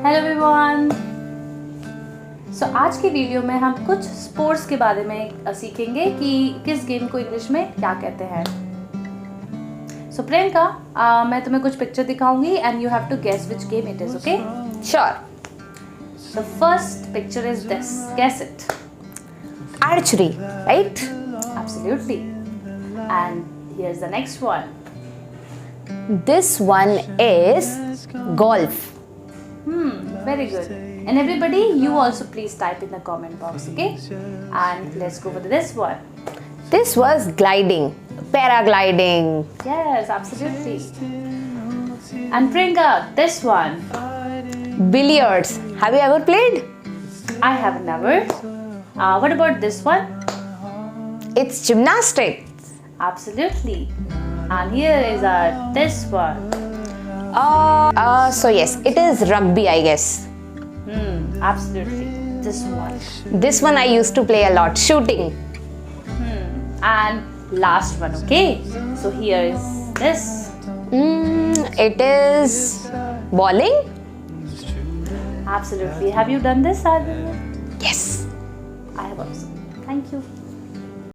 Hello everyone. सो आज की video में हम कुछ स्पोर्ट्स के बारे में सीखेंगे कि किस गेम को इंग्लिश में क्या कहते हैं। सो प्रियंका, मैं तुम्हें कुछ पिक्चर दिखाऊंगी and you have to guess which game it is, okay? Sure. The first picture is this, guess it. Archery, right? Absolutely. And here's the next one. This one is golf. Very good. And everybody, you also please type in the comment box, okay? And let's go with this one. This was gliding, paragliding. Yes, absolutely. And Priyanka, this one. Billiards. Have you ever played? I have never. What about this one? It's gymnastics. Absolutely. And here is this one. So yes, it is rugby, I guess. Absolutely. This one. This one I used to play a lot, shooting. And last one, okay? So here is this. It is bowling. Absolutely. Have you done this, Aditya? Yes. I have also. Thank you.